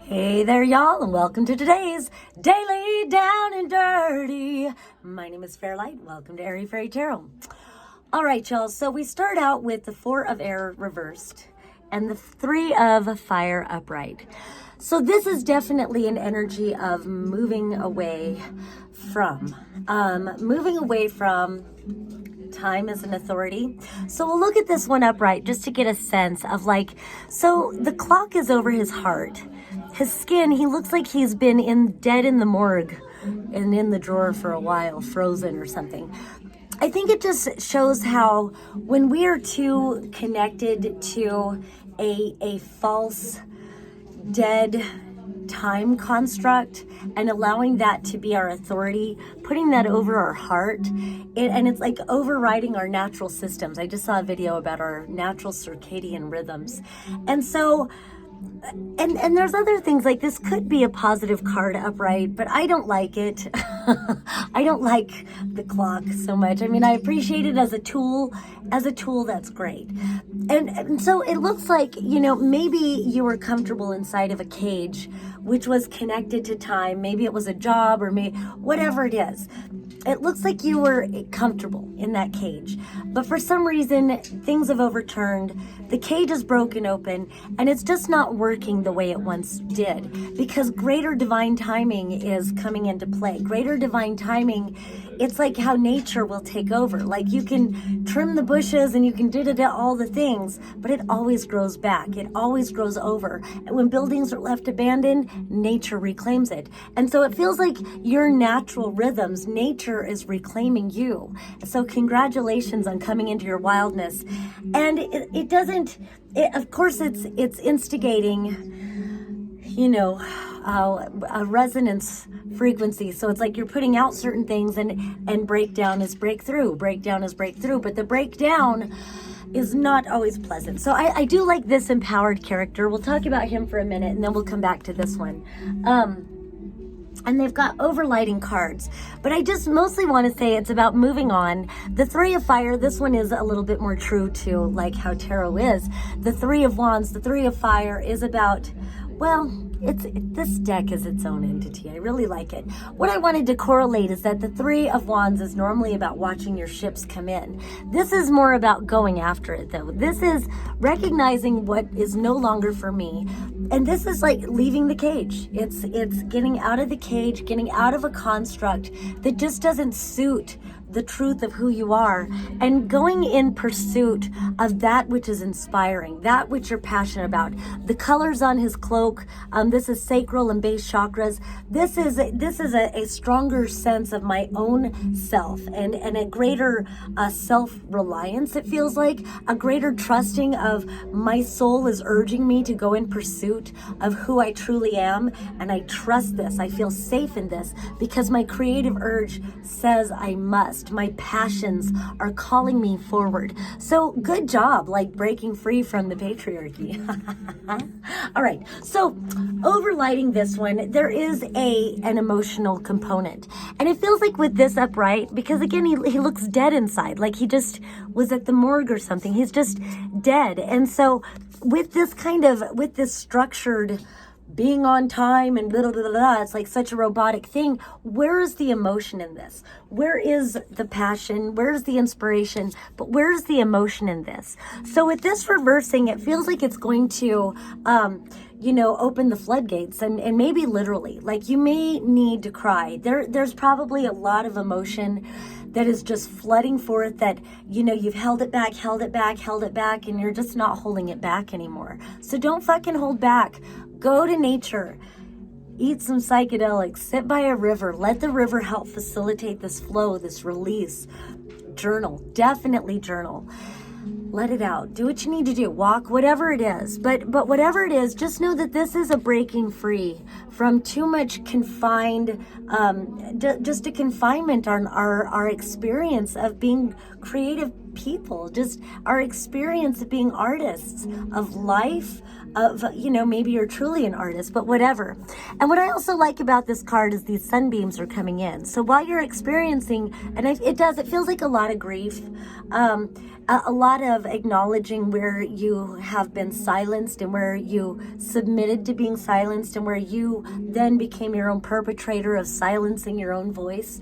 Hey there, y'all, and welcome to today's Daily Down and Dirty. My name is Fairlight. Welcome to Airy Fairy Tarot. All right, y'all, so we start out with the Four of Air reversed and the Three of Fire upright. So this is definitely an energy of moving away from time as an authority. So we'll look at this one upright just to get a sense of so the clock is over his heart. His skin, he looks like he's been dead in the morgue and in the drawer for a while, frozen or something. I think it just shows how when we are too connected to a false, dead time construct and allowing that to be our authority, putting that over our heart, and it's like overriding our natural systems. I just saw a video about our natural circadian rhythms. And so and there's other things, like this could be a positive card upright, but I don't like it. I don't like the clock so much. I mean, I appreciate it as a tool. As a tool, that's great. And so it looks like, maybe you were comfortable inside of a cage, which was connected to time. Maybe it was a job or maybe whatever it is. It looks like you were comfortable in that cage, but for some reason, things have overturned. The cage is broken open, and it's just not working the way it once did, because greater divine timing is coming into play. Greater divine timing, it's like how nature will take over. Like you can trim the bushes and you can do all the things, but it always grows back. It always grows over. And when buildings are left abandoned, nature reclaims it. And so it feels like your natural rhythms, nature is reclaiming you. So congratulations on coming into your wildness. And it doesn't, of course it's instigating, a resonance frequency. So it's like you're putting out certain things, and breakdown is breakthrough. Breakdown is breakthrough. But the breakdown is not always pleasant. So I do like this empowered character. We'll talk about him for a minute, and then we'll come back to this one. And they've got overlighting cards. But I just mostly want to say it's about moving on. The Three of Fire, this one is a little bit more true to like how tarot is. The Three of Wands, the Three of Fire is about, this deck is its own entity. I really like it. What I wanted to correlate is that the Three of Wands is normally about watching your ships come in. This is more about going after it, though. This is recognizing what is no longer for me. And this is like leaving the cage. It's getting out of the cage, getting out of a construct that just doesn't suit the truth of who you are, and going in pursuit of that which is inspiring, that which you're passionate about. The colors on his cloak, this is sacral and base chakras. This is a stronger sense of my own self and a greater self-reliance. It feels like a greater trusting of my soul is urging me to go in pursuit of who I truly am, and I trust this. I feel safe in this because my creative urge says I must. My passions are calling me forward. So good job, like breaking free from the patriarchy. All right, so overlighting this one, there is an emotional component. And it feels like with this upright, because again, he looks dead inside, like he just was at the morgue or something. He's just dead. And so with this structured being on time and blah, blah, blah, blah, it's like such a robotic thing. Where is the emotion in this? Where is the passion? Where is the inspiration? But where is the emotion in this? So with this reversing, it feels like it's going to, open the floodgates, and maybe literally, like you may need to cry. There's probably a lot of emotion that is just flooding forth that, you've held it back, and you're just not holding it back anymore. So don't fucking hold back. Go to nature, eat some psychedelics, sit by a river, let the river help facilitate this flow, this release. Journal, definitely journal. Let it out. Do what you need to do. Walk, whatever it is. But whatever it is, just know that this is a breaking free from too much confined, just a confinement on our experience of being creative people, just our experience of being artists of life, of, maybe you're truly an artist, but whatever. And what I also like about this card is these sunbeams are coming in. So while you're experiencing, and it feels like a lot of grief, a lot of acknowledging where you have been silenced and where you submitted to being silenced and where you then became your own perpetrator of silencing your own voice.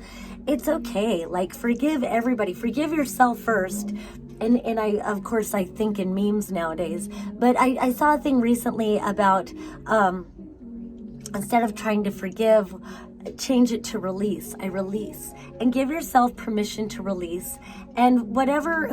It's okay. Like, forgive everybody. Forgive yourself first. And I, of course, I think in memes nowadays, but I saw a thing recently about instead of trying to forgive, change it to release. I release, and give yourself permission to release. And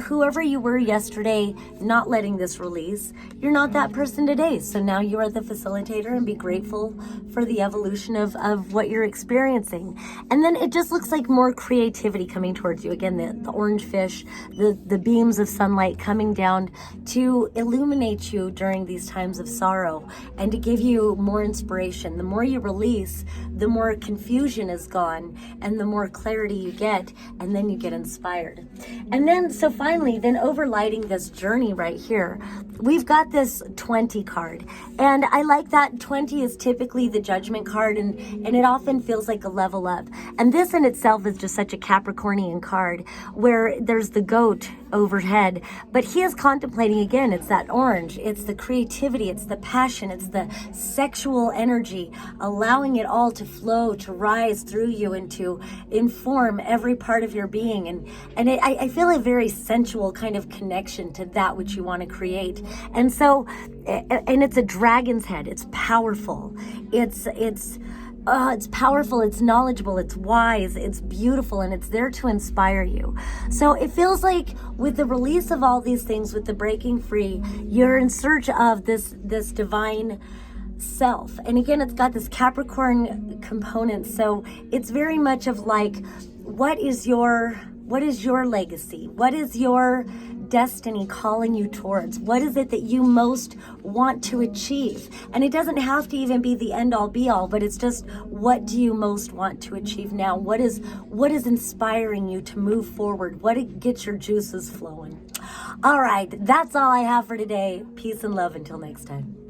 whoever you were yesterday, not letting this release, you're not that person today. So now you are the facilitator, and be grateful for the evolution of what you're experiencing. And then it just looks like more creativity coming towards you. Again, the orange fish, the beams of sunlight coming down to illuminate you during these times of sorrow and to give you more inspiration. The more you release, the more confusion is gone and the more clarity you get, and then you get inspired. And then, so finally, then overlighting this journey right here, we've got this 20 card. And I like that 20 is typically the judgment card, and it often feels like a level up. And this in itself is just such a Capricornian card where there's the goat overhead, but he is contemplating again. It's that orange, it's the creativity, it's the passion, it's the sexual energy, allowing it all to flow, to rise through you and to inform every part of your being. And I feel a very sensual kind of connection to that which you want to create. And so, and it's a dragon's head. It's powerful. It's powerful, it's knowledgeable, it's wise, it's beautiful, and it's there to inspire you. So it feels like with the release of all these things, with the breaking free, you're in search of this divine self. And again, it's got this Capricorn component. So it's very much of like, what is your legacy? What is your destiny calling you towards? What is it that you most want to achieve? And it doesn't have to even be the end all be all, but it's just, what do you most want to achieve now? What is inspiring you to move forward? What gets your juices flowing? All right, that's all I have for today. Peace and love until next time.